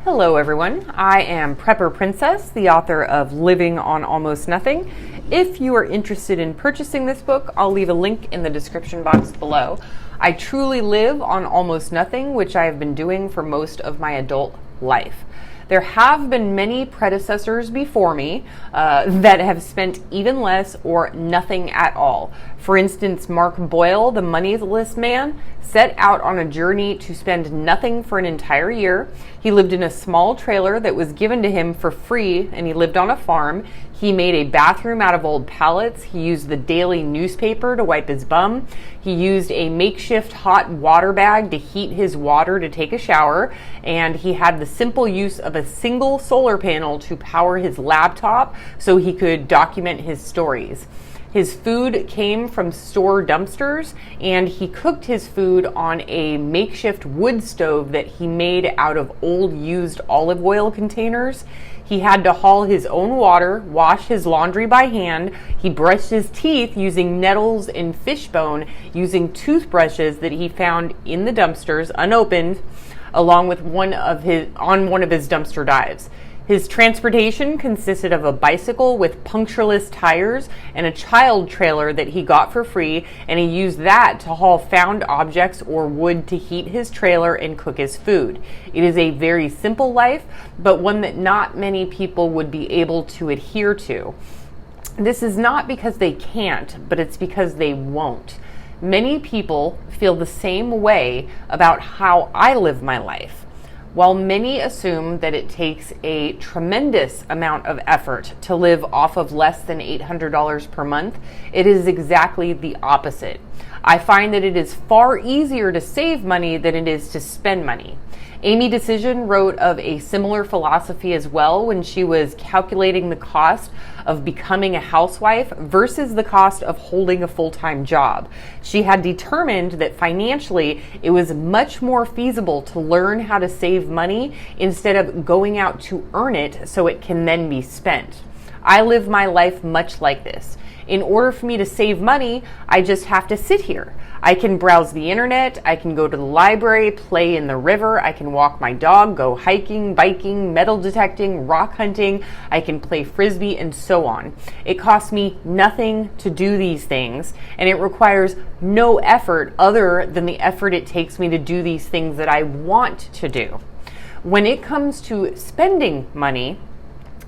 Hello everyone, I am Prepper Princess, the author of Living on Almost Nothing. If you are interested in purchasing this book, I'll leave a link in the description box below. I truly live on almost nothing, which I have been doing for most of my adult life. There have been many predecessors before me that have spent even less or nothing at all. For instance, Mark Boyle, the moneyless man, set out on a journey to spend nothing for an entire year. He lived in a small trailer that was given to him for free, and he lived on a farm. He made a bathroom out of old pallets. He used the daily newspaper to wipe his bum. He used a makeshift hot water bag to heat his water to take a shower. And he had the simple use of a single solar panel to power his laptop so he could document his stories. His food came from store dumpsters, and he cooked his food on a makeshift wood stove that he made out of old used olive oil containers. He had to haul his own water, wash his laundry by hand. He brushed his teeth using nettles and fishbone, using toothbrushes that he found in the dumpsters unopened, along with one of his dumpster dives. His transportation consisted of a bicycle with punctureless tires and a child trailer that he got for free, and he used that to haul found objects or wood to heat his trailer and cook his food. It is a very simple life, but one that not many people would be able to adhere to. This is not because they can't, but it's because they won't. Many people feel the same way about how I live my life. While many assume that it takes a tremendous amount of effort to live off of less than $800 per month, it is exactly the opposite. I find that it is far easier to save money than it is to spend money. Amy Decision wrote of a similar philosophy as well when she was calculating the cost of becoming a housewife versus the cost of holding a full-time job. She had determined that financially it was much more feasible to learn how to save money instead of going out to earn it so it can then be spent. I live my life much like this. In order for me to save money, I just have to sit here. I can browse the internet, I can go to the library, play in the river, I can walk my dog, go hiking, biking, metal detecting, rock hunting, I can play frisbee, and so on. It costs me nothing to do these things, and it requires no effort other than the effort it takes me to do these things that I want to do. When it comes to spending money,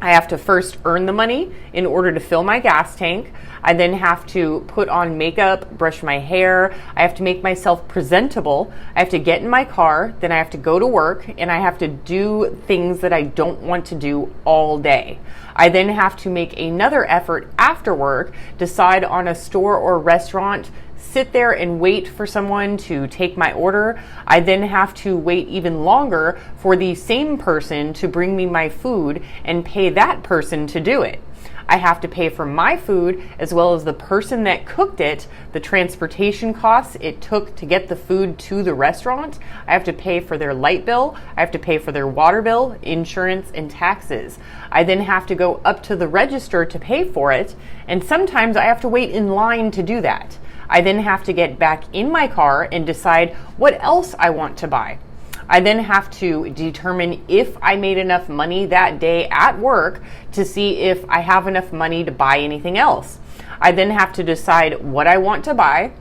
I have to first earn the money in order to fill my gas tank. I then have to put on makeup, brush my hair. I have to make myself presentable. I have to get in my car. Then I have to go to work, and I have to do things that I don't want to do all day. I then have to make another effort after work, decide on a store or restaurant, sit there and wait for someone to take my order. I then have to wait even longer for the same person to bring me my food and pay that person to do it. I have to pay for my food as well as the person that cooked it, the transportation costs it took to get the food to the restaurant. I have to pay for their light bill. I have to pay for their water bill, insurance, and taxes. I then have to go up to the register to pay for it, and sometimes I have to wait in line to do that. I then have to get back in my car and decide what else I want to buy. I then have to determine if I made enough money that day at work to see if I have enough money to buy anything else. I then have to decide what I want to buy,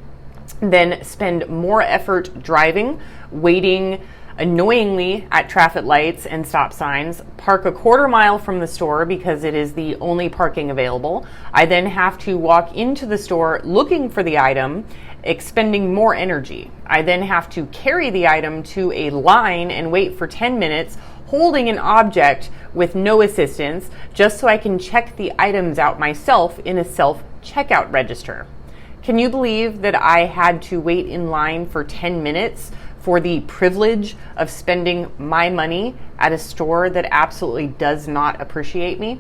then spend more effort driving, waiting annoyingly at traffic lights and stop signs, park a quarter mile from the store because it is the only parking available. I then have to walk into the store looking for the item, expending more energy. I then have to carry the item to a line and wait for 10 minutes holding an object with no assistance just so I can check the items out myself in a self-checkout register. Can you believe that I had to wait in line for 10 minutes for the privilege of spending my money at a store that absolutely does not appreciate me?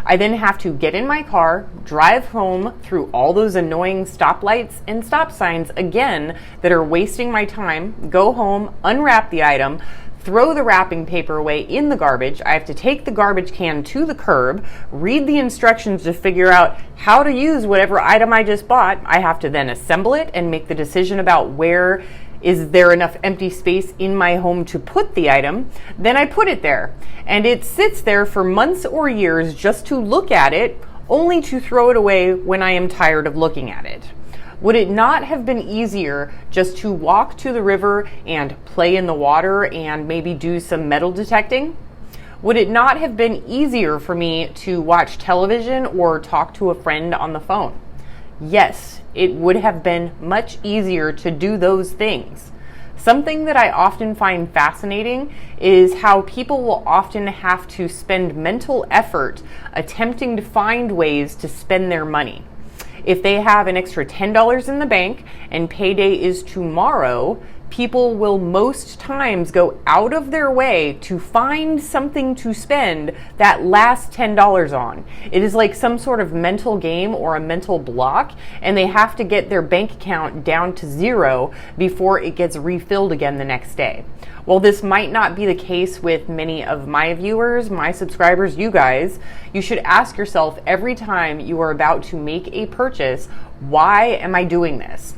I then have to get in my car, drive home through all those annoying stoplights and stop signs again that are wasting my time, go home, unwrap the item, throw the wrapping paper away in the garbage. I have to take the garbage can to the curb, read the instructions to figure out how to use whatever item I just bought. I have to then assemble it and make the decision about where Is there enough empty space in my home to put the item? Then I put it there. And it sits there for months or years just to look at it, only to throw it away when I am tired of looking at it. Would it not have been easier just to walk to the river and play in the water and maybe do some metal detecting? Would it not have been easier for me to watch television or talk to a friend on the phone? Yes, it would have been much easier to do those things. Something that I often find fascinating is how people will often have to spend mental effort attempting to find ways to spend their money. If they have an extra $10 in the bank and payday is tomorrow, people will most times go out of their way to find something to spend that last $10 on. It is like some sort of mental game or a mental block, and they have to get their bank account down to zero before it gets refilled again the next day. While this might not be the case with many of my viewers, my subscribers, you guys, you should ask yourself every time you are about to make a purchase, why am I doing this?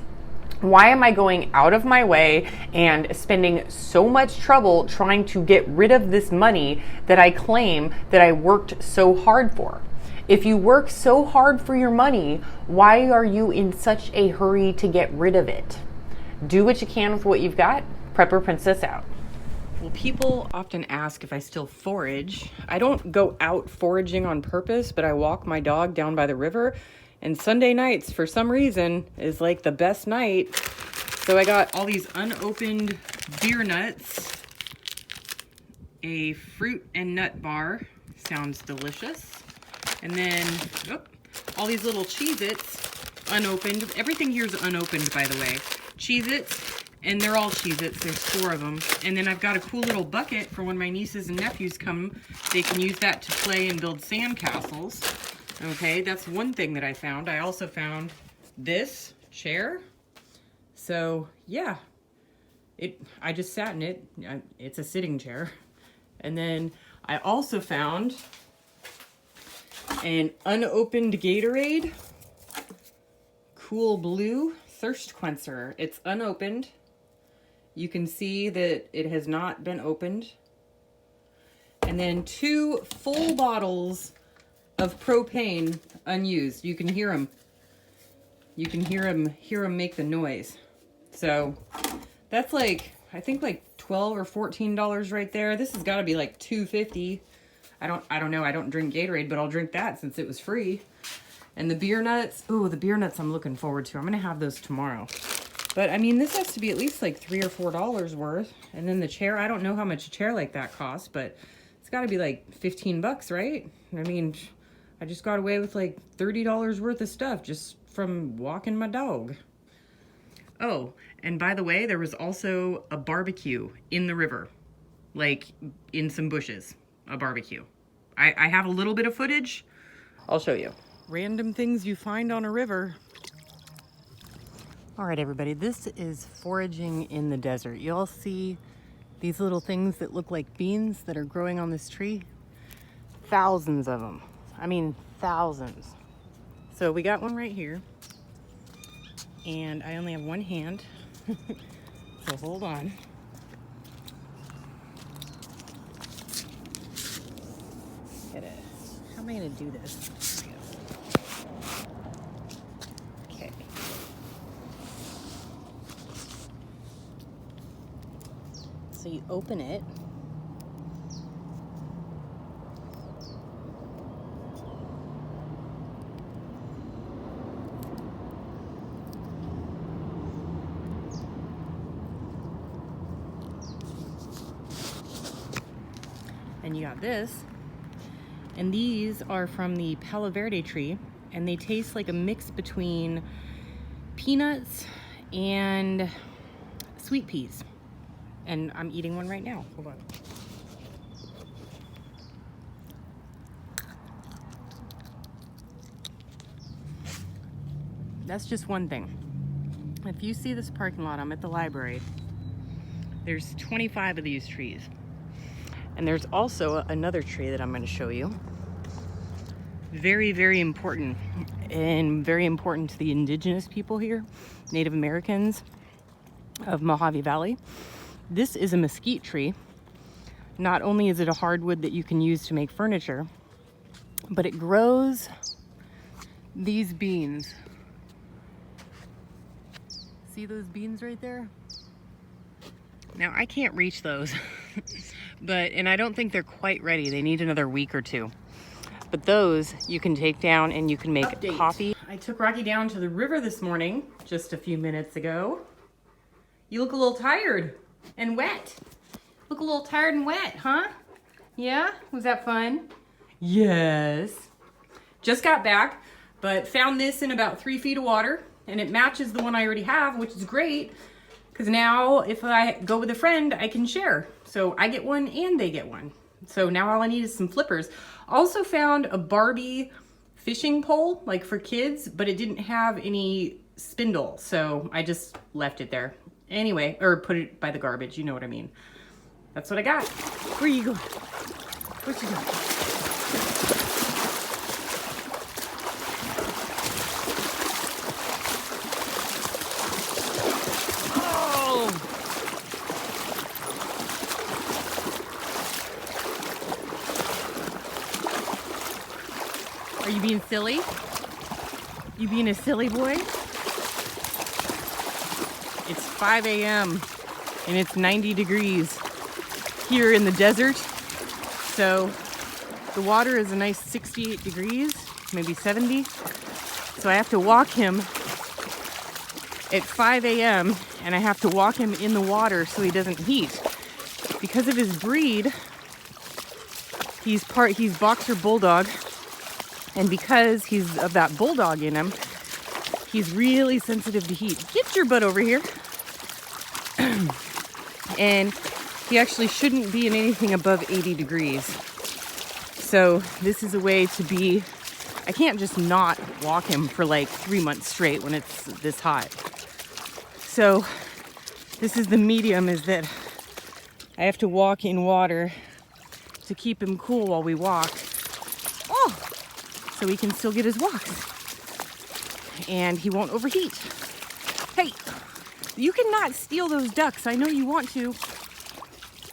Why am I going out of my way and spending so much trouble trying to get rid of this money that I claim that I worked so hard for? If you work so hard for your money, why are you in such a hurry to get rid of it? Do what you can with what you've got. Prepper Princess out. Well, people often ask if I still forage. I don't go out foraging on purpose, but I walk my dog down by the river. And Sunday nights, for some reason, is like the best night. So I got all these unopened beer nuts, a fruit and nut bar, sounds delicious. And then all these little Cheez-Its, unopened. Everything here is unopened, by the way. Cheez-Its, and they're all Cheez-Its. There's 4 of them. And then I've got a cool little bucket for when my nieces and nephews come. They can use that to play and build sand castles. Okay, that's one thing that I found. I also found this chair. So yeah, I just sat in it. It's a sitting chair. And then I also found an unopened Gatorade Cool Blue Thirst Quencher. It's unopened. You can see that it has not been opened. And then 2 full bottles of propane unused. You can hear them. You can hear them make the noise. So that's like, I think like $12 or $14 right there. This has got to be like $2.50. I don't know. I don't drink Gatorade, but I'll drink that since it was free. And the beer nuts. Oh, the beer nuts I'm looking forward to. I'm going to have those tomorrow. But I mean, this has to be at least like $3 or $4 worth. And then the chair, I don't know how much a chair like that costs, but it's got to be like 15 bucks, right? I mean, I just got away with like $30 worth of stuff just from walking my dog. Oh, and by the way, there was also a barbecue in the river, like in some bushes, a barbecue. I have a little bit of footage. I'll show you. Random things you find on a river. All right, everybody, this is foraging in the desert. You all see these little things that look like beans that are growing on this tree? Thousands of them. I mean, thousands. So we got one right here, and I only have one hand, so hold on. Get it. How am I gonna do this? There we go. Okay. So you open it. And you got this, and these are from the Palo Verde tree, and they taste like a mix between peanuts and sweet peas. And I'm eating one right now. Hold on. That's just one thing. If you see this parking lot, I'm at the library. There's 25 of these trees. And there's also another tree that I'm going to show you. Very, very important, and very important to the indigenous people here, Native Americans. of Mojave Valley. This is a mesquite tree. Not only is it a hardwood that you can use to make furniture, but it grows these beans. See those beans right there? Now I can't reach those, and I don't think they're quite ready. They need another week or two. But those you can take down and you can make coffee. I took Rocky down to the river this morning, just a few minutes ago. You look a little tired and wet. Look a little tired and wet, huh? Yeah? Was that fun? Yes. Just got back, but found this in about 3 feet of water, and it matches the one I already have, which is great, because now if I go with a friend, I can share. So I get one and they get one. So now all I need is some flippers. Also found a Barbie fishing pole, like for kids, but it didn't have any spindle, so I just left it there. Anyway, or put it by the garbage, you know what I mean. That's what I got. Where you going? What you doing? Oh! Are you being silly? You being a silly boy? It's 5 a.m. and it's 90 degrees here in the desert. So the water is a nice 68 degrees, maybe 70. So I have to walk him at 5 a.m. and I have to walk him in the water so he doesn't heat. Because of his breed, he's boxer bulldog, and because he's of that bulldog in him, he's really sensitive to heat. Get your butt over here. And he actually shouldn't be in anything above 80 degrees. So this is a way to be, I can't just not walk him for like 3 months straight when it's this hot. So this is the medium, is that I have to walk in water to keep him cool while we walk. Oh, so he can still get his walks. And he won't overheat. Hey, you cannot steal those ducks. I know you want to.